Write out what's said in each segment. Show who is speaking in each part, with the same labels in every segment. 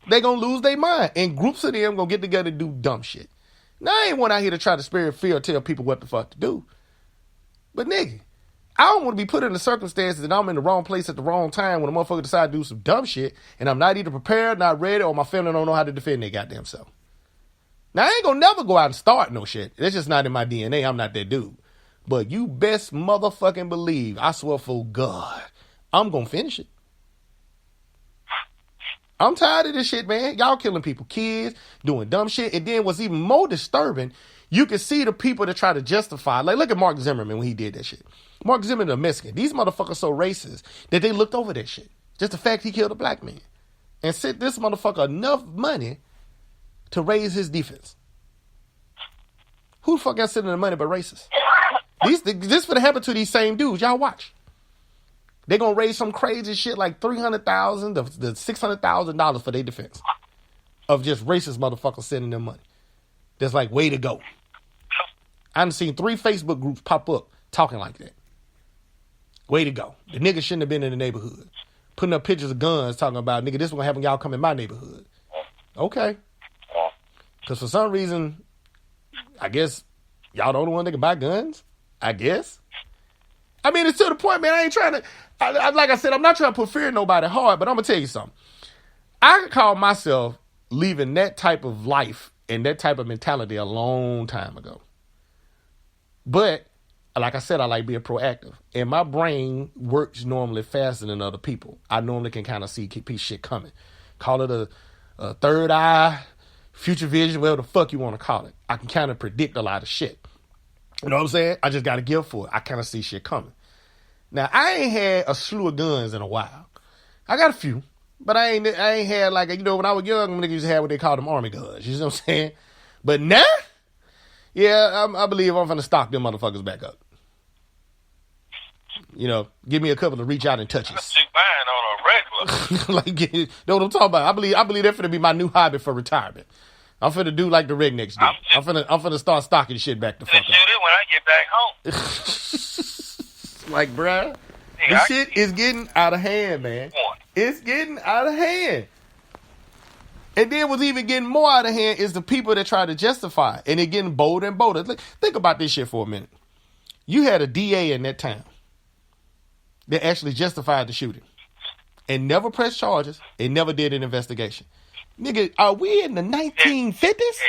Speaker 1: they gonna lose their mind. And groups of them gonna get together and do dumb shit. Now, I ain't one out here to try to spirit fear or tell people what the fuck to do. But nigga, I don't want to be put in the circumstances that I'm in the wrong place at the wrong time when a motherfucker decide to do some dumb shit and I'm not either prepared, not ready, or my family don't know how to defend their goddamn self. Now, I ain't gonna never go out and start no shit. That's just not in my DNA. I'm not that dude. But you best motherfucking believe, I swear for God, I'm gonna finish it. I'm tired of this shit, man. Y'all killing people, kids, doing dumb shit. And then what's even more disturbing, you can see the people that try to justify. Like, look at Mark Zimmerman when he did that shit. Mark Zimmerman, a Mexican. These motherfuckers so racist that they looked over that shit. Just the fact he killed a black man. And sent this motherfucker enough money to raise his defense. Who the fuck got sending the money but racists? This finna happen to these same dudes. Y'all watch. They're going to raise some crazy shit like $300,000 to $600,000 for their defense of just racist motherfuckers sending them money. That's like, way to go. I done seen 3 Facebook groups pop up talking like that. Way to go. The niggas shouldn't have been in the neighborhood. Putting up pictures of guns talking about, nigga, this is going to happen, y'all come in my neighborhood. Okay. Because for some reason, I guess y'all the only one that can buy guns? I guess. I mean, it's to the point, man, I ain't trying to... like I said, I'm not trying to put fear in nobody hard, but I'm going to tell you something. I could call myself leaving that type of life and that type of mentality a long time ago. But, like I said, I like being proactive. And my brain works normally faster than other people. I normally can kind of see shit coming. Call it a third eye, future vision, whatever the fuck you want to call it. I can kind of predict a lot of shit. You know what I'm saying? I just got a gift for it. I kind of see shit coming. Now, I ain't had a slew of guns in a while. I got a few, but I ain't had like, you know, when I was young, niggas used to have what they call them army guns. You know what I'm saying? But now, yeah, I believe I'm finna stock them motherfuckers back up. You know, give me a couple to reach out and touches.
Speaker 2: That's you buying on a regular.
Speaker 1: Like, you know what I'm talking about? I believe that's finna be my new hobby for retirement. I'm finna do like the rednecks do. I'm finna start stocking shit back to fuck up.
Speaker 2: Shoot it when I get back home.
Speaker 1: Like, bruh, this shit is getting out of hand, man. It's getting out of hand. And then what's even getting more out of hand is the people that try to justify it. And they're getting bolder and bolder. Look, think about this shit for a minute. You had a DA in that town that actually justified the shooting and never pressed charges and never did an investigation. Nigga, are we in the 1950s?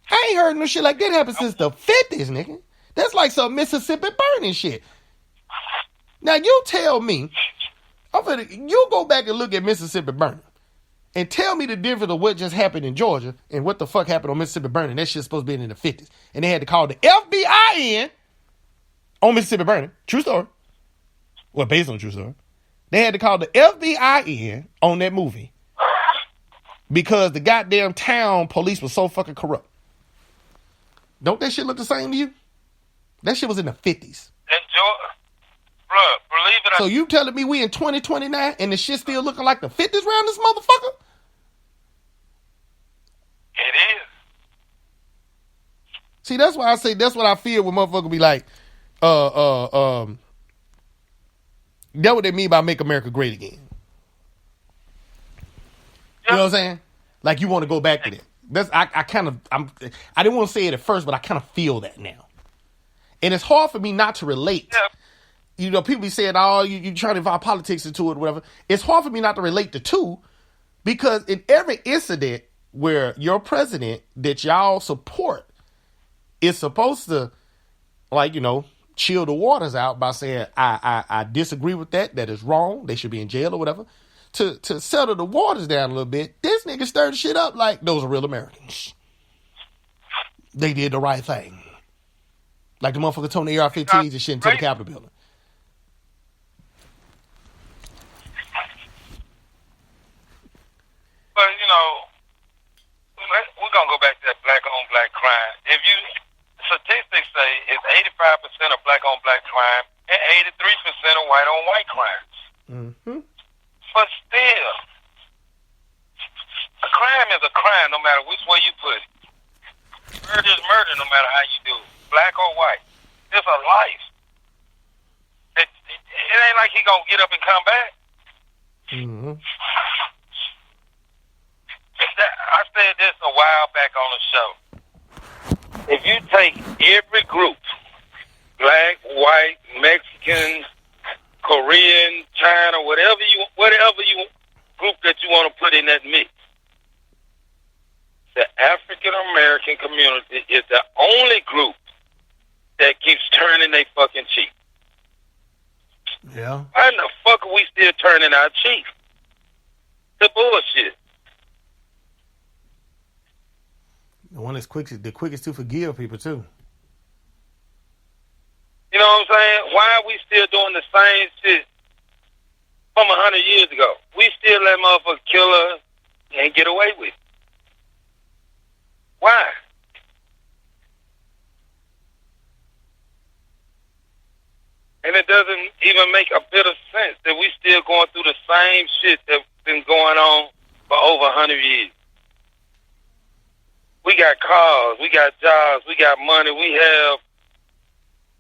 Speaker 1: I ain't heard no shit like that happen since the 50s, nigga. That's like some Mississippi burning shit. Now, you tell me, you go back and look at Mississippi burning and tell me the difference of what just happened in Georgia and what the fuck happened on Mississippi burning. That shit's supposed to be in the 50s. And they had to call the FBI in on Mississippi burning. True story. Well, based on true story. They had to call the FBI in on that movie because the goddamn town police was so fucking corrupt. Don't that shit look the same to you? That shit was in the 50s.
Speaker 2: And Georgia, bro, believe it or not.
Speaker 1: So you telling me we in 2029 and the shit still looking like the 50s around this motherfucker?
Speaker 2: It is.
Speaker 1: See, that's why I say, that's what I feel when motherfuckers be like, that what they mean by make America great again. You know what I'm saying? Like you want to go back to that. That's I didn't want to say it at first, but I kind of feel that now. And it's hard for me not to relate. Yeah. You know, people be saying, oh, you trying to involve politics into it or whatever. It's hard for me not to relate the two because in every incident where your president that y'all support is supposed to, like, you know, chill the waters out by saying, I disagree with that. That is wrong. They should be in jail or whatever. To settle the waters down a little bit, this nigga stirred shit up like those are real Americans. They did the right thing. Like the motherfucker told the AR-15s and shit into the Capitol building.
Speaker 2: But, you know, we're going to go back to that black-on-black crime. If you, statistics say it's 85% of black-on-black crime and 83% of white-on-white crimes.
Speaker 1: Mm-hmm.
Speaker 2: But still, a crime is a crime no matter which way you put it. Murder is murder no matter how you do it. Black or white. It's a life. It ain't like he gonna get up and come back.
Speaker 1: Mm-hmm.
Speaker 2: while back on the show. If you take every group, black, white, Mexican, Korean, China, whatever you group that you want to put in that mix, the African American community is the only group that keeps turning their fucking cheek.
Speaker 1: Yeah.
Speaker 2: Why in the fuck are we still turning our cheek? The bullshit.
Speaker 1: The one that's the quickest to forgive people too.
Speaker 2: You know what I'm saying? Why are we still doing the same shit from 100 years ago? We still let motherfuckers kill us and get away with it. Why? And it doesn't even make a bit of sense that we still going through the same shit that's been going on for over 100 years. We got cars, we got jobs, we got money, we have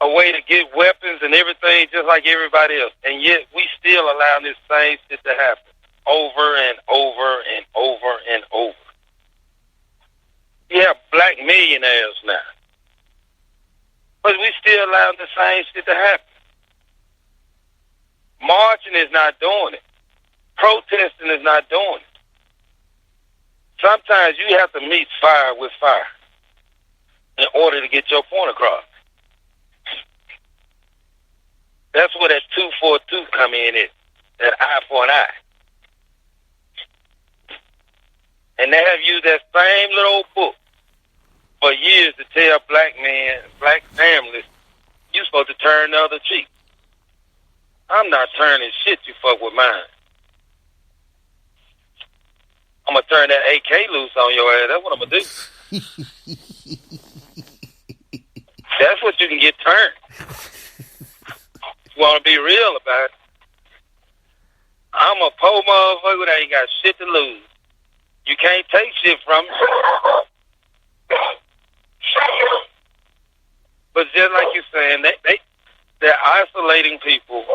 Speaker 2: a way to get weapons and everything just like everybody else. And yet we still allow this same shit to happen over and over and over and over. We have black millionaires now. But we still allow the same shit to happen. Marching is not doing it. Protesting is not doing it. Sometimes you have to meet fire with fire in order to get your point across. That's where that 2 for a tooth come in, that eye for an eye. And they have used that same little old book for years to tell black men, black families, you supposed to turn the other cheek. I'm not turning shit, you fuck with mine. I'm going to turn that AK loose on your ass. That's what I'm going to do. That's what you can get turned. You want to be real about it. I'm a poor motherfucker that ain't got shit to lose. You can't take shit from me. But just like you're saying, they're isolating people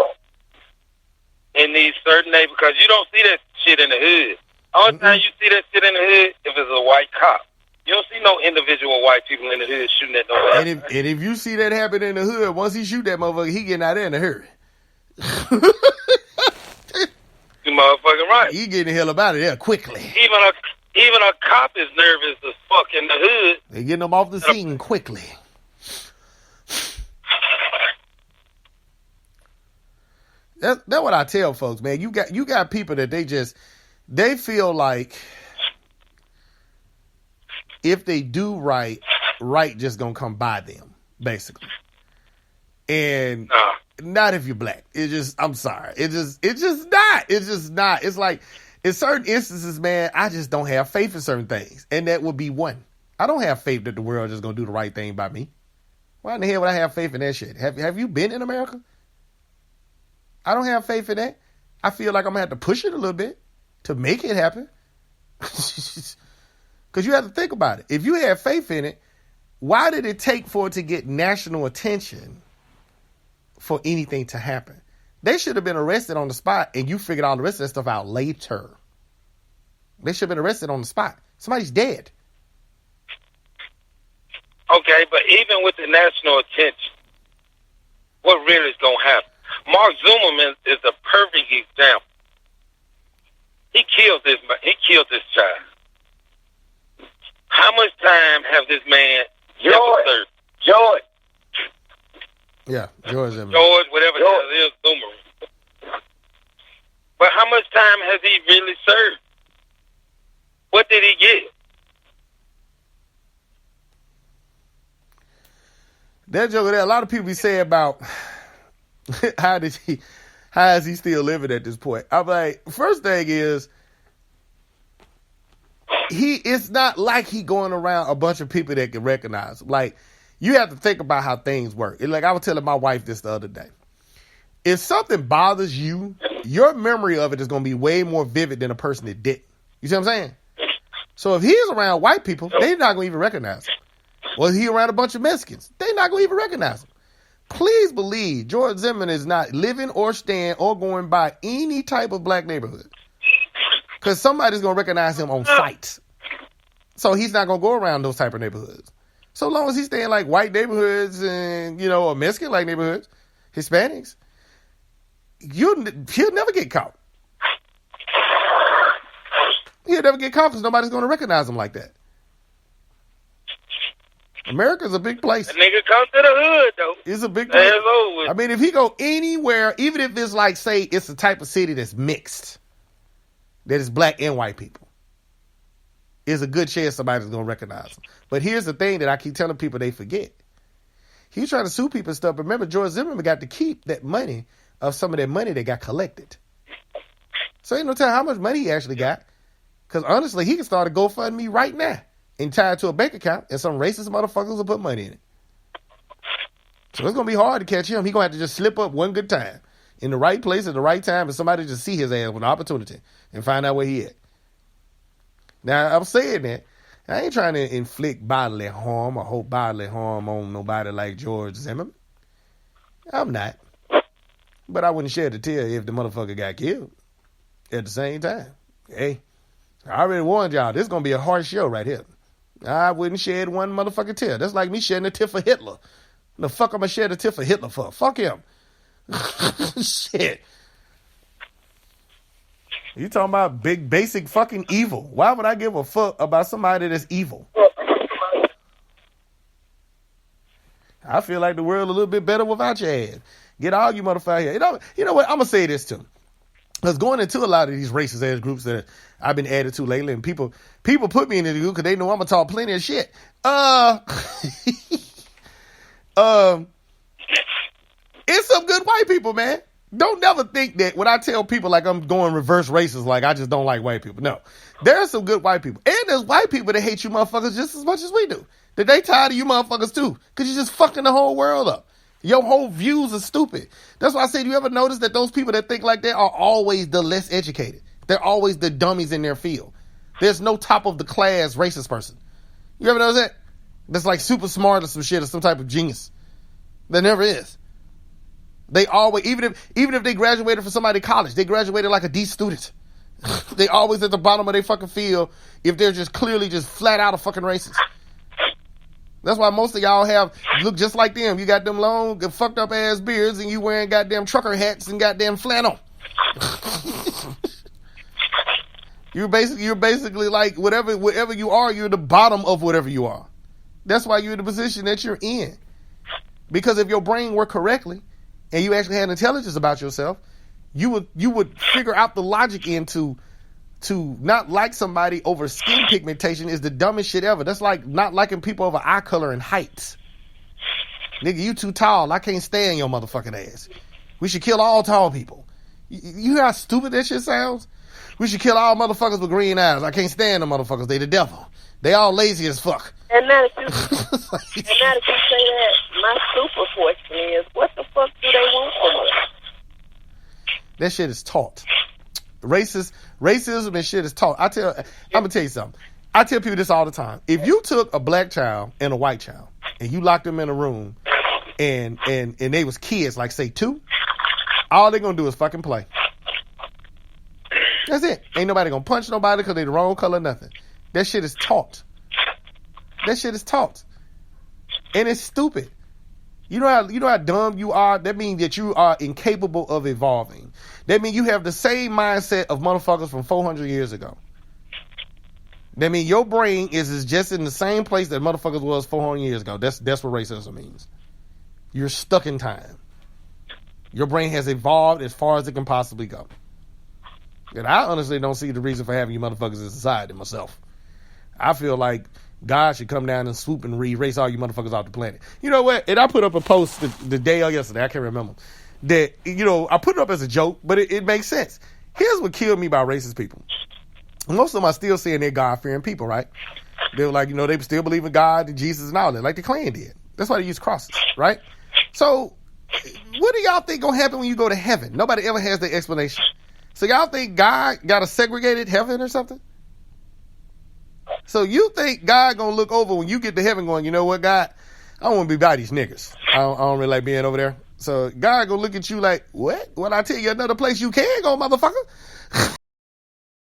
Speaker 2: in these certain neighborhoods because you don't see that shit in the hood. Only time you see that shit in the hood if it's a white cop. You don't see no individual white people in the hood shooting at nobody.
Speaker 1: And if you see that happen in the hood, once he shoot that motherfucker, he getting out there in a hurry.
Speaker 2: You motherfucking right.
Speaker 1: He getting the hell up out of there quickly.
Speaker 2: Even a cop is nervous as fuck in the hood.
Speaker 1: They getting them off the scene quickly. That's what I tell folks, man. You got people that they feel like if they do right just gonna come by them, basically. And not if you're black. I'm sorry. It's just not. It's like in certain instances, man, I just don't have faith in certain things. And that would be one. I don't have faith that the world is gonna do the right thing by me. Why in the hell would I have faith in that shit? Have you been in America? I don't have faith in that. I feel like I'm gonna have to push it a little bit to make it happen. Because you have to think about it. If you have faith in it, why did it take for it to get national attention for anything to happen? They should have been arrested on the spot and you figured all the rest of that stuff out later. They should have been arrested on the spot. Somebody's dead.
Speaker 2: Okay, but even with the national attention, what really is going to happen? Mark Zuckerman is a perfect example. He killed this child. How much time have this man served? George.
Speaker 1: Yeah, George,
Speaker 2: whatever George. It is, Zoomer. But how much time has he really served? What did he get?
Speaker 1: That joke there, a lot of people be saying about how is he still living at this point? I'm like, first thing is, it's not like he going around a bunch of people that can recognize him. Like, you have to think about how things work. Like, I was telling my wife this the other day. If something bothers you, your memory of it is going to be way more vivid than a person that didn't. You see what I'm saying? So if he's around white people, they're not going to even recognize him. Well, he around a bunch of Mexicans, they're not going to even recognize him. Please believe George Zimmerman is not living or staying or going by any type of black neighborhood. Because somebody's going to recognize him on sight. So he's not going to go around those type of neighborhoods. So long as he's staying like white neighborhoods and, or Mexican-like neighborhoods, Hispanics, he'll never get caught. He'll never get caught because nobody's going to recognize him like that. America's a big place.
Speaker 2: That nigga come to the hood, though.
Speaker 1: It's a big place. I mean, if he go anywhere, even if it's like, say, it's a type of city that's mixed, that is black and white people, there's a good chance somebody's going to recognize him. But here's the thing that I keep telling people they forget. He's trying to sue people and stuff. But remember, George Zimmerman got to keep that money of some of that money that got collected. So ain't no telling how much money he actually got. Because honestly, he can start a GoFundMe right now and tie it to a bank account, and some racist motherfuckers will put money in it. So it's going to be hard to catch him. He's going to have to just slip up one good time in the right place at the right time, and somebody just see his ass with an opportunity and find out where he at. Now, I'm saying that. I ain't trying to inflict bodily harm or hope bodily harm on nobody like George Zimmerman. I'm not. But I wouldn't shed a tear if the motherfucker got killed at the same time. Hey, I already warned y'all, this is going to be a harsh show right here. I wouldn't shed one motherfucking tear. That's like me shedding a tear for Hitler. The fuck am I shed a tear for Hitler for? Fuck him. Shit. You talking about big, basic fucking evil. Why would I give a fuck about somebody that's evil? I feel like the world a little bit better without your ass. Get all you motherfuckers here. You know what? I'm going to say this too. Because going into a lot of these racist ass groups that I've been added to lately, and people put me in the group because they know I'm going to talk plenty of shit. It's some good white people, man. Don't never think that when I tell people like I'm going reverse racist, like I just don't like white people. No, there are some good white people. And there's white people that hate you motherfuckers just as much as we do. That they tired of you motherfuckers too. Because you're just fucking the whole world up. Your whole views are stupid. That's why I said, you ever notice that those people that think like that are always the less educated? They're always the dummies in their field. There's no top of the class racist person. You ever notice that? That's like super smart or some shit or some type of genius. There never is. They always, even if they graduated from somebody college, they graduated like a D student. They always at the bottom of their fucking field if they're just clearly just flat out a fucking racist. That's why most of y'all look just like them. You got them long, fucked up ass beards, and you wearing goddamn trucker hats and goddamn flannel. You're basically like whatever you are, you're the bottom of whatever you are. That's why you're in the position that you're in. Because if your brain worked correctly, and you actually had intelligence about yourself, you would figure out the logic into to not like somebody over skin pigmentation is the dumbest shit ever. That's like not liking people over eye color and height. Nigga, you too tall. I can't stand your motherfucking ass. We should kill all tall people. You hear how stupid that shit sounds? We should kill all motherfuckers with green eyes. I can't stand them motherfuckers. They the devil. They all lazy as fuck.
Speaker 3: And now that you say that, my super question is, what the fuck do they want from us?
Speaker 1: That shit is taught. Racism and shit is taught. I'm gonna tell you something. I tell people this all the time. If you took a black child and a white child and you locked them in a room and they was kids, like say 2, all they're gonna do is fucking play. That's it. Ain't nobody gonna punch nobody because they the wrong color, nothing. That shit is taught. That shit is taught. And it's stupid. You know how dumb you are? That means that you are incapable of evolving. That means you have the same mindset of motherfuckers from 400 years ago. That means your brain is just in the same place that motherfuckers was 400 years ago. That's what racism means. You're stuck in time. Your brain has evolved as far as it can possibly go. And I honestly don't see the reason for having you motherfuckers in society myself. I feel like God should come down and swoop and erase all you motherfuckers off the planet. You know what? And I put up a post the day or yesterday, I can't remember, that, I put it up as a joke, but it makes sense. Here's what killed me about racist people. Most of them are still saying they're God-fearing people, right? They're like, they still believe in God and Jesus and all that, like the Klan did. That's why they use crosses, right? So what do y'all think gonna happen when you go to heaven? Nobody ever has the explanation. So y'all think God got a segregated heaven or something? So you think God gonna look over when you get to heaven going, you know what, God? I don't want to be by these niggas. I don't really like being over there. So God gonna look at you like, what? When I tell you another place you can go, motherfucker?